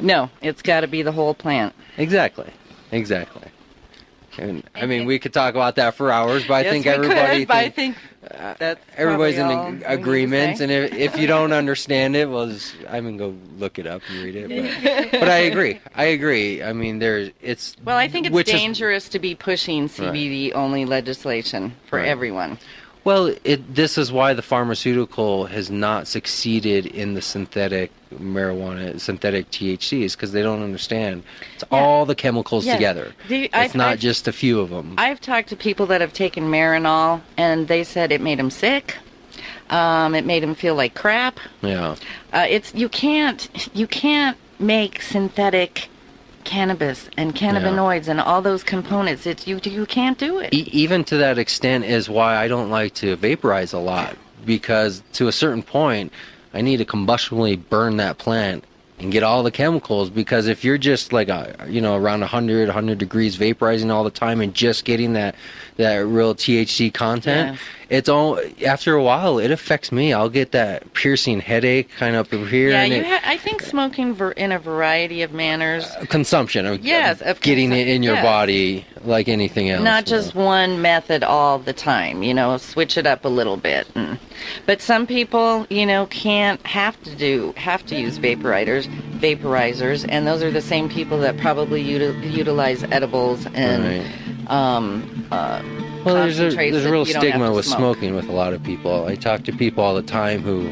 No, it's got to be the whole plant. Exactly. And I mean, we could talk about that for hours, but I think everybody. I think that's everybody's in agreement. And if you don't understand it, well, go look it up and read it. But I agree. I mean, Well, I think it's dangerous to be pushing CBD only legislation for everyone. Well, this is why the pharmaceutical has not succeeded in the synthetic marijuana, synthetic THCs, because they don't understand. It's all the chemicals together. It's not just a few of them. I've talked to people that have taken Marinol, and they said it made them sick. It made them feel like crap. Yeah. You can't make synthetic cannabis and cannabinoids and all those components. You can't do it. Even to that extent is why I don't like to vaporize a lot, because to a certain point I need to combustionally burn that plant and get all the chemicals, because if you're just like around 100 degrees vaporizing all the time and just getting that real THC content, it's all, after a while it affects me. I'll get that piercing headache kind of up here. Yeah, I think smoking in a variety of manners. Consumption of getting it in your body like anything else. Not just one method all the time, switch it up a little bit. But some people, can't have to use vaporizers, and those are the same people that probably utilize edibles and well, there's a real stigma with smoking with a lot of people. I talk to people all the time who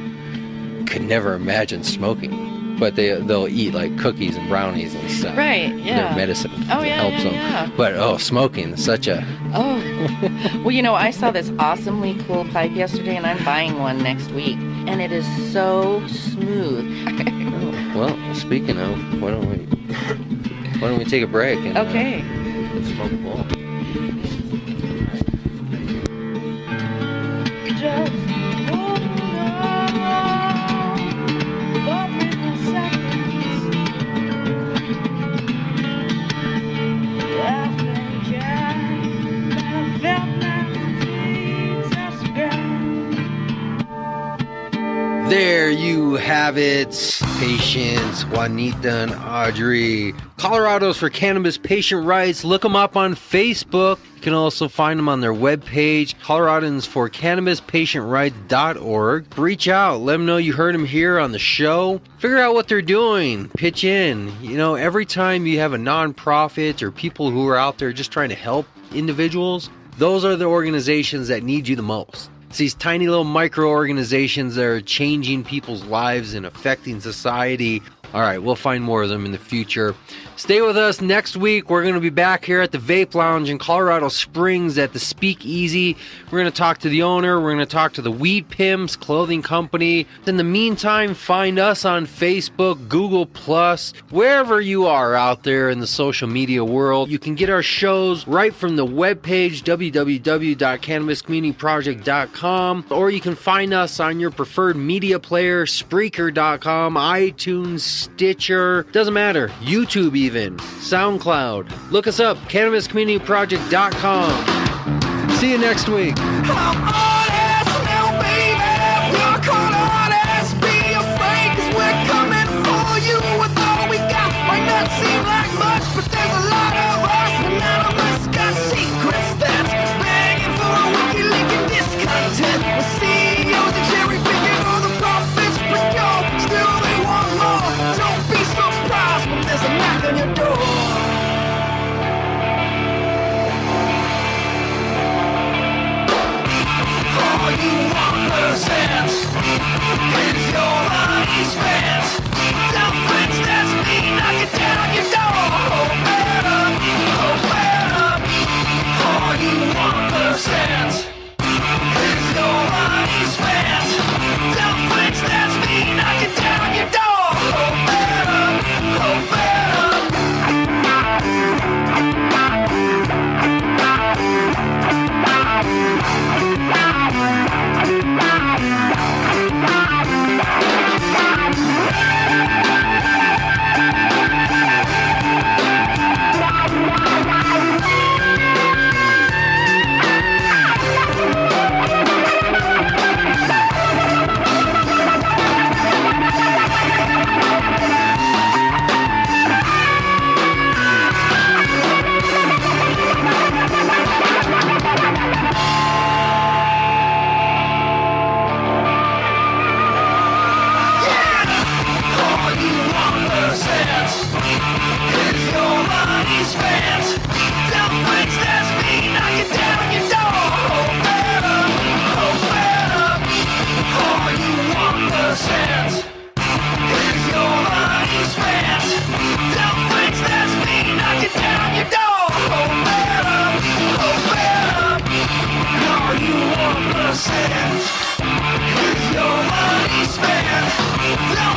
could never imagine smoking, but they'll eat like cookies and brownies and stuff. Right, yeah. Their medicine helps them. But smoking is such a... Well, I saw this awesomely cool pipe yesterday, and I'm buying one next week, and it is so smooth. Well, speaking of, why don't we take a break and smoke a bowl. Just hold on for 3 seconds. I think I felt my Jesus Christ. There you have it, patients, Juanita and Aubrey, Colorados for Cannabis Patient Rights. Look them up on Facebook. You can also find them on their webpage, ColoradansForCannabisPatientRights.org. Reach out, let them know you heard them here on the show. Figure out what they're doing. Pitch in. You know, every time you have a nonprofit or people who are out there just trying to help individuals, those are the organizations that need you the most. It's these tiny little micro organizations that are changing people's lives and affecting society. All right, we'll find more of them in the future. Stay with us next week. We're going to be back here at the Vape Lounge in Colorado Springs at the Speakeasy. We're going to talk to the owner. We're going to talk to the Weed Pimps clothing company. In the meantime, find us on Facebook, Google+, wherever you are out there in the social media world. You can get our shows right from the webpage, www.cannabiscommunityproject.com, or you can find us on your preferred media player, Spreaker.com, iTunes, Stitcher, doesn't matter, YouTube even, SoundCloud. Look us up, cannabiscommunityproject.com. See you next week. Your money spent.